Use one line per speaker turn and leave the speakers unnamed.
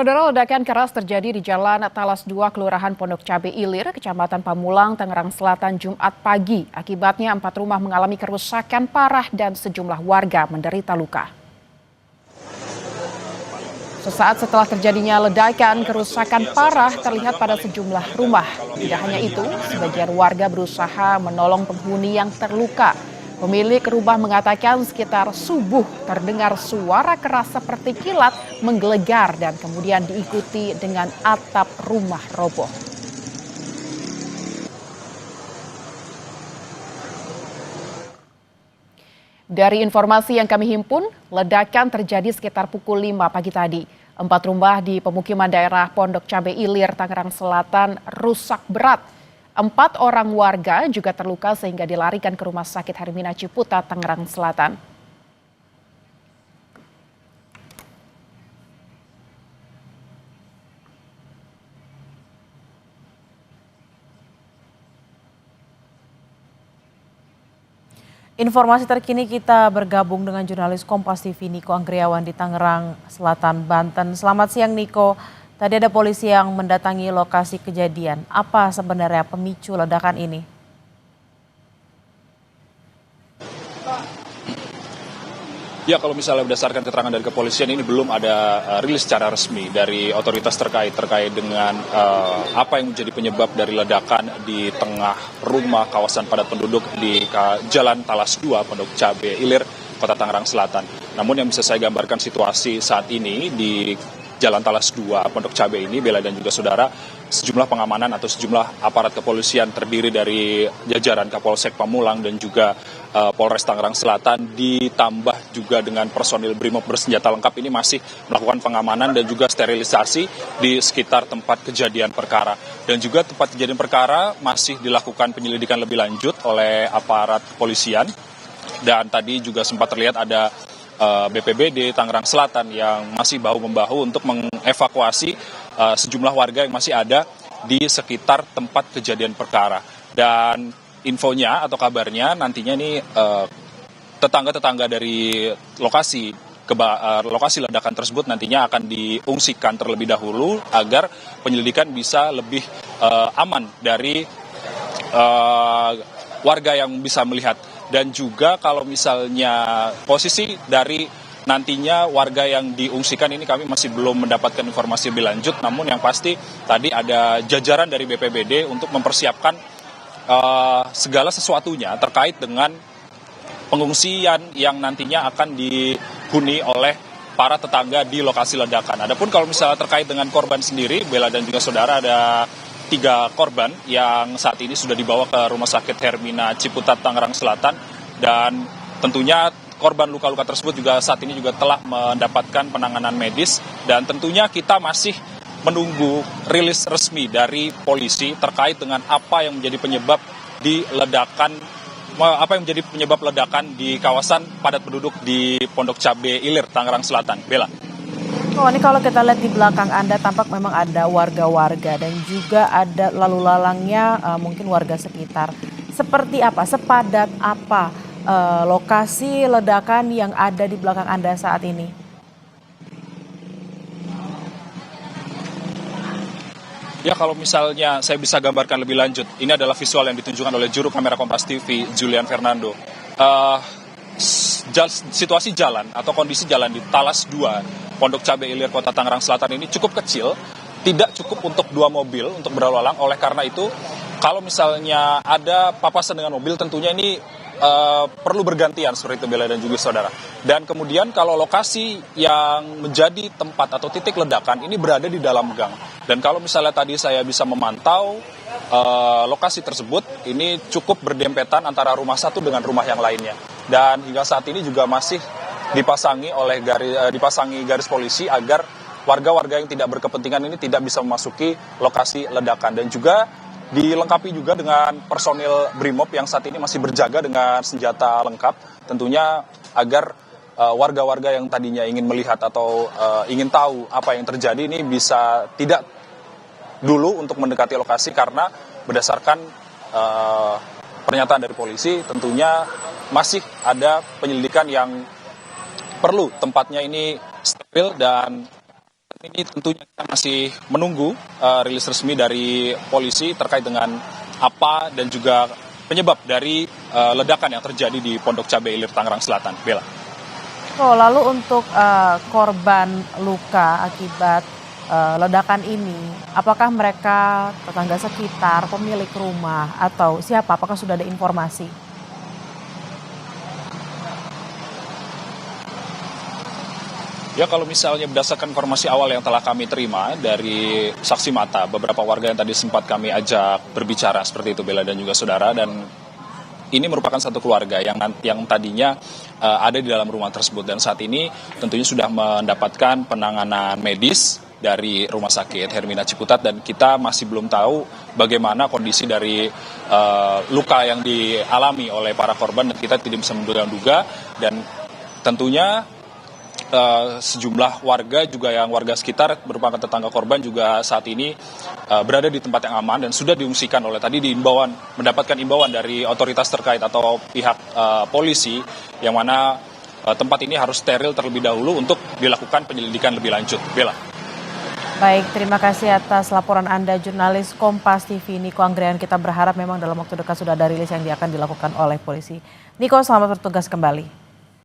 Saudara, ledakan keras terjadi di Jalan Talas 2, Kelurahan Pondok Cabe Ilir, Kecamatan Pamulang, Tangerang Selatan, Jumat pagi. Akibatnya 4 rumah mengalami kerusakan parah dan sejumlah warga menderita luka. Sesaat setelah terjadinya ledakan, kerusakan parah terlihat pada sejumlah rumah. Tidak hanya itu, sebagian warga berusaha menolong penghuni yang terluka. Pemilik rumah mengatakan sekitar subuh terdengar suara keras seperti kilat menggelegar dan kemudian diikuti dengan atap rumah roboh. Dari informasi yang kami himpun, ledakan terjadi sekitar pukul 5 pagi tadi. 4 rumah di pemukiman daerah Pondok Cabe Ilir, Tangerang Selatan rusak berat. 4 orang warga juga terluka sehingga dilarikan ke Rumah Sakit Hermina Ciputat, Tangerang Selatan.
Informasi terkini kita bergabung dengan jurnalis Kompas TV Niko Anggriawan di Tangerang Selatan, Banten. Selamat siang Niko. Tadi ada polisi yang mendatangi lokasi kejadian. Apa sebenarnya pemicu ledakan ini?
Ya, kalau misalnya berdasarkan keterangan dari kepolisian, ini belum ada rilis secara resmi dari otoritas terkait dengan apa yang menjadi penyebab dari ledakan di tengah rumah kawasan padat penduduk di Jalan Talas 2, Pondok Cabe Ilir, Kota Tangerang Selatan. Namun yang bisa saya gambarkan situasi saat ini di Jalan Talas 2, Pondok Cabe ini, Bella dan juga saudara, sejumlah pengamanan atau sejumlah aparat kepolisian terdiri dari jajaran Kapolsek Pamulang dan juga Polres Tangerang Selatan ditambah juga dengan personil BRIMOB bersenjata lengkap ini masih melakukan pengamanan dan juga sterilisasi di sekitar tempat kejadian perkara. Dan juga tempat kejadian perkara masih dilakukan penyelidikan lebih lanjut oleh aparat kepolisian. Dan tadi juga sempat terlihat ada BPBD Tangerang Selatan yang masih bahu-membahu untuk mengevakuasi sejumlah warga yang masih ada di sekitar tempat kejadian perkara. Dan infonya atau kabarnya nantinya ini tetangga-tetangga dari lokasi ledakan tersebut nantinya akan diungsikan terlebih dahulu agar penyelidikan bisa lebih aman dari warga yang bisa melihat. Dan juga kalau misalnya posisi dari nantinya warga yang diungsikan ini kami masih belum mendapatkan informasi lebih lanjut. Namun yang pasti tadi ada jajaran dari BPBD untuk mempersiapkan segala sesuatunya terkait dengan pengungsian yang nantinya akan dihuni oleh para tetangga di lokasi ledakan. Adapun kalau misalnya terkait dengan korban sendiri, Bella dan juga saudara, ada 3 korban yang saat ini sudah dibawa ke Rumah Sakit Hermina Ciputat, Tangerang Selatan, dan tentunya korban luka-luka tersebut juga saat ini juga telah mendapatkan penanganan medis, dan tentunya kita masih menunggu rilis resmi dari polisi terkait dengan apa yang menjadi penyebab ledakan di kawasan padat penduduk di Pondok Cabe Ilir, Tangerang Selatan. Bella.
Oh, ini kalau kita lihat di belakang Anda tampak memang ada warga-warga dan juga ada lalu lalangnya mungkin warga sekitar. Seperti apa, sepadat apa lokasi ledakan yang ada di belakang Anda saat ini?
Ya, kalau misalnya saya bisa gambarkan lebih lanjut, ini adalah visual yang ditunjukkan oleh juru kamera Kompas TV, Julian Fernando. Situasi jalan atau kondisi jalan di Talas 2, Pondok Cabe Ilir, Kota Tangerang Selatan ini cukup kecil, tidak cukup untuk 2 mobil untuk berlalu lalang. Oleh karena itu, kalau misalnya ada papasan dengan mobil, tentunya ini perlu bergantian seperti itu, Bella dan juga saudara. Dan kemudian kalau lokasi yang menjadi tempat atau titik ledakan ini berada di dalam gang. Dan kalau misalnya tadi saya bisa memantau lokasi tersebut, ini cukup berdempetan antara rumah satu dengan rumah yang lainnya. Dan hingga saat ini juga masih dipasangi garis polisi agar warga-warga yang tidak berkepentingan ini tidak bisa memasuki lokasi ledakan. Dan juga dilengkapi juga dengan personil BRIMOB yang saat ini masih berjaga dengan senjata lengkap, tentunya agar warga-warga yang tadinya ingin melihat atau ingin tahu apa yang terjadi ini bisa tidak dulu untuk mendekati lokasi, karena berdasarkan pernyataan dari polisi tentunya masih ada penyelidikan yang perlu tempatnya ini steril dan Ini tentunya kita masih menunggu rilis resmi dari polisi terkait dengan apa dan juga penyebab dari ledakan yang terjadi di Pondok Cabe Ilir, Tangerang Selatan. Bella.
Oh, lalu untuk korban luka akibat ledakan ini, apakah mereka tetangga sekitar, pemilik rumah, atau siapa? Apakah sudah ada informasi?
Ya, kalau misalnya berdasarkan informasi awal yang telah kami terima dari saksi mata, beberapa warga yang tadi sempat kami ajak berbicara seperti itu, Bella dan juga saudara, dan ini merupakan satu keluarga yang tadinya ada di dalam rumah tersebut, dan saat ini tentunya sudah mendapatkan penanganan medis dari Rumah Sakit Hermina Ciputat, dan kita masih belum tahu bagaimana kondisi dari luka yang dialami oleh para korban, dan kita tidak bisa menduga-duga. Dan tentunya sejumlah warga juga yang warga sekitar merupakan tetangga korban juga saat ini berada di tempat yang aman dan sudah diungsikan oleh tadi mendapatkan imbauan dari otoritas terkait atau pihak polisi, yang mana tempat ini harus steril terlebih dahulu untuk dilakukan penyelidikan lebih lanjut. Bella.
Baik, terima kasih atas laporan Anda, jurnalis Kompas TV Niko Anggrian. Kita berharap memang dalam waktu dekat sudah ada rilis yang akan dilakukan oleh polisi. Niko, selamat bertugas kembali.